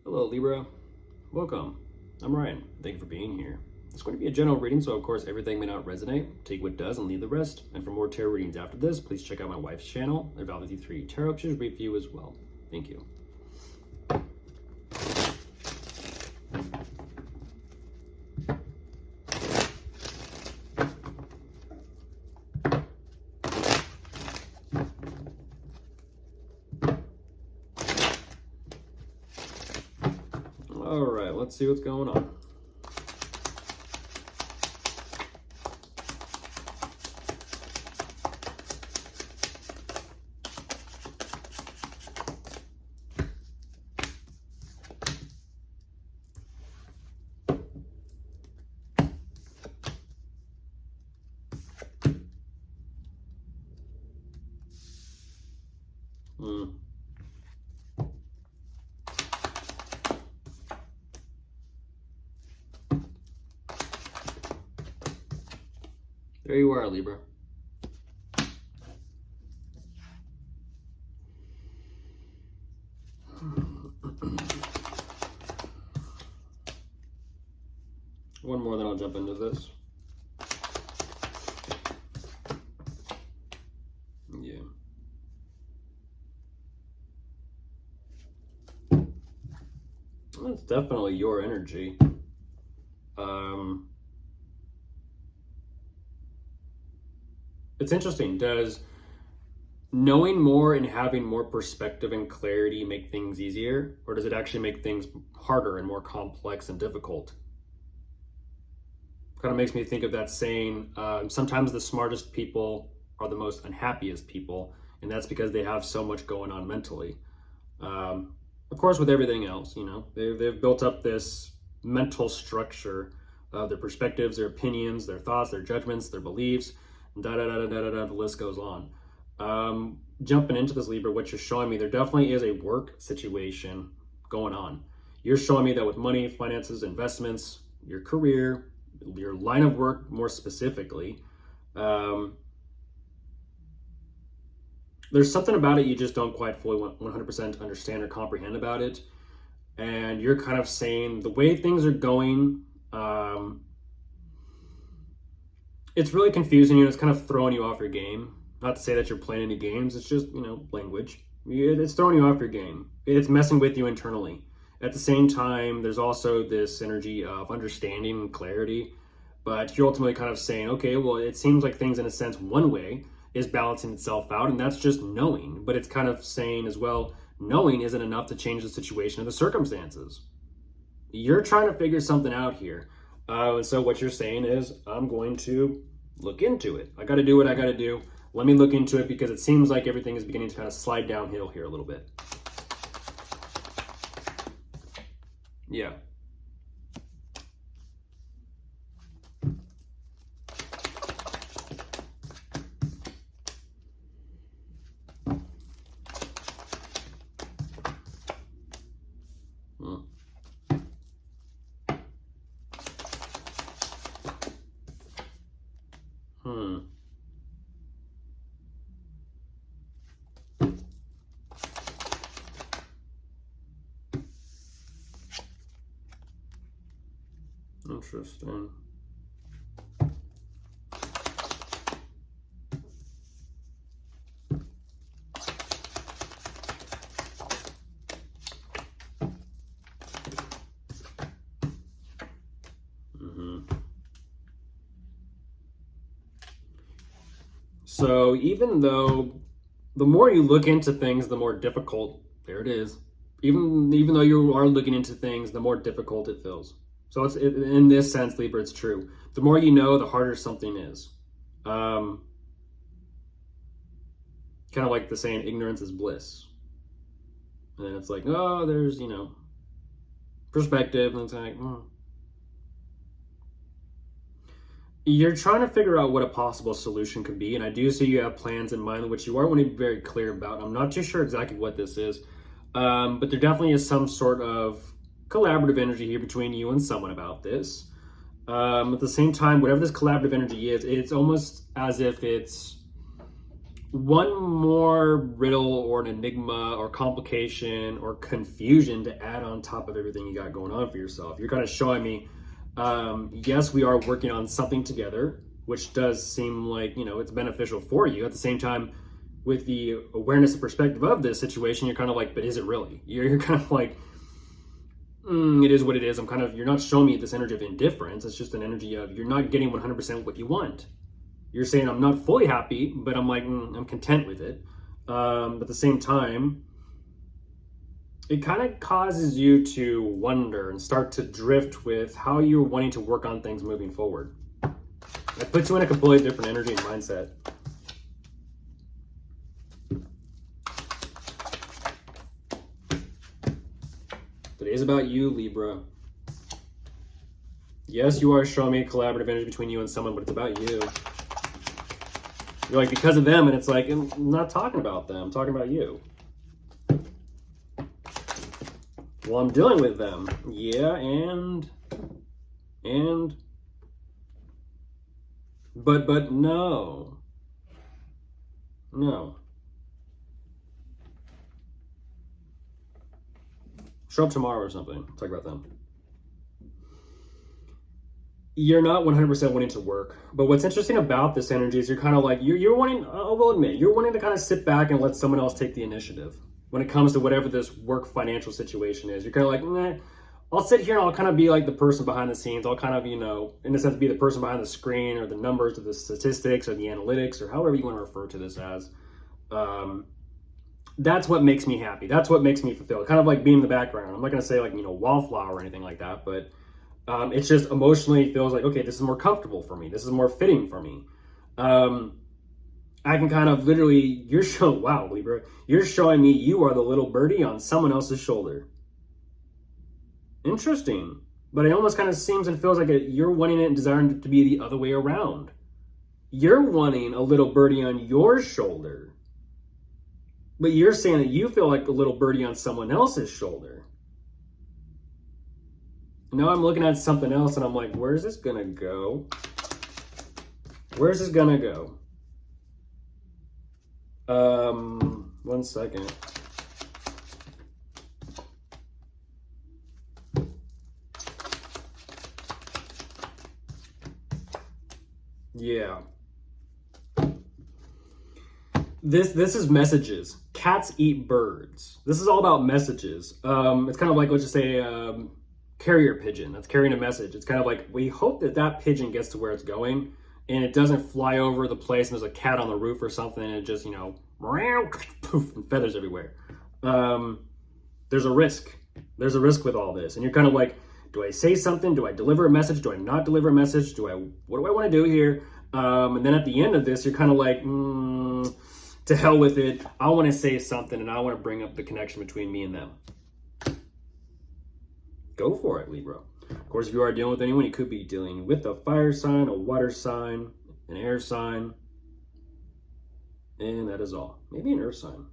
Hello Libra, welcome. I'm Ryan, thank you for being here. It's going to be a general reading, so of course everything may not resonate. Take what does and leave the rest. And for more tarot readings after this, please check out my wife's channel, LIBRA Tarot Pictures review as well. Thank you. All right, let's see what's going on. There you are, Libra. One more, then I'll jump into this. Yeah. That's definitely your energy. It's interesting. Does knowing more and having more perspective and clarity make things easier, or does it actually make things harder and more complex and difficult? Kind of makes me think of that saying, sometimes the smartest people are the most unhappiest people, and that's because they have so much going on mentally. Of course, with everything else, you know, they've built up this mental structure of their perspectives, their opinions, their thoughts, their judgments, their beliefs, the list goes on. Jumping into this, Libra, what you're showing me, there definitely is a work situation going on. You're showing me that with money, finances, investments, your career, your line of work more specifically, there's something about it you just don't quite fully 100% understand or comprehend about it. And you're kind of saying the way things are going, it's really confusing you. It's kind of throwing you off your game. Not to say that you're playing any games. It's just, you know, language. It's throwing you off your game. It's messing with you internally. At the same time, there's also this energy of understanding and clarity. But you're ultimately kind of saying, okay, well, it seems like things in a sense one way is balancing itself out. And that's just knowing. But it's kind of saying as well, knowing isn't enough to change the situation or the circumstances. You're trying to figure something out here. So what you're saying is, I'm going to look into it. I got to do what I got to do. Let me look into it because it seems like everything is beginning to kind of slide downhill here a little bit. Yeah. Interesting. So even though the more you look into things, the more difficult, there it is. Even though you are looking into things, the more difficult it feels. So in this sense, Libra, it's true. The more you know, the harder something is. Kind of like the saying, ignorance is bliss. And then it's like, oh, there's, you know, perspective. And it's like, You're trying to figure out what a possible solution could be. And I do see you have plans in mind, which you are want to be very clear about. I'm not too sure exactly what this is. But there definitely is some sort of collaborative energy here between you and someone about this. At the same time, whatever this collaborative energy is, it's almost as if it's one more riddle or an enigma or complication or confusion to add on top of everything you got going on for yourself. You're kind of showing me, yes, we are working on something together, which does seem like, it's beneficial for you. At the same time, with the awareness and perspective of this situation, you're kind of like, but is it really? You're kind of like, it is what it is. You're not showing me this energy of indifference. It's just an energy of you're not getting 100% what you want. You're saying I'm not fully happy, but I'm like, I'm content with it. But at the same time, it kind of causes you to wonder and start to drift with how you're wanting to work on things moving forward. It puts you in a completely different energy and mindset. Today's about you, Libra. Yes, you are showing me a collaborative energy between you and someone, but it's about you. You're like, because of them, and it's like, I'm not talking about them, I'm talking about you. Well, I'm dealing with them. Yeah, but no. No. Show up tomorrow or something. Talk about them. You're not 100% wanting to work. But what's interesting about this energy is you're kind of like, you're wanting, I will admit, you're wanting to kind of sit back and let someone else take the initiative when it comes to whatever this work financial situation is. You're kind of like, nah, I'll sit here and I'll kind of be like the person behind the scenes. I'll kind of, in a sense, be the person behind the screen or the numbers or the statistics or the analytics or however you want to refer to this as. That's what makes me happy. That's what makes me fulfilled. Kind of like being in the background. I'm not going to say like, wallflower or anything like that, but it's just emotionally feels like, okay, this is more comfortable for me. This is more fitting for me. I can kind of literally, wow, Libra, you're showing me you are the little birdie on someone else's shoulder. Interesting. But it almost kind of seems and feels like you're wanting it and desiring it to be the other way around. You're wanting a little birdie on your shoulder. But you're saying that you feel like a little birdie on someone else's shoulder. Now I'm looking at something else and I'm like, where's this gonna go? Where's this gonna go? 1 second. Yeah. This is messages. Cats eat birds. This is all about messages. It's kind of like, let's just say, carrier pigeon that's carrying a message. It's kind of like, we hope that pigeon gets to where it's going and it doesn't fly over the place and there's a cat on the roof or something and it just, poof, and feathers everywhere. There's a risk. There's a risk with all this. And you're kind of like, do I say something? Do I deliver a message? Do I not deliver a message? What do I want to do here? And then at the end of this, you're kind of like, to hell with it. I want to say something and I want to bring up the connection between me and them. Go for it, Libra. Of course, if you are dealing with anyone, you could be dealing with a fire sign, a water sign, an air sign, and that is all. Maybe an earth sign.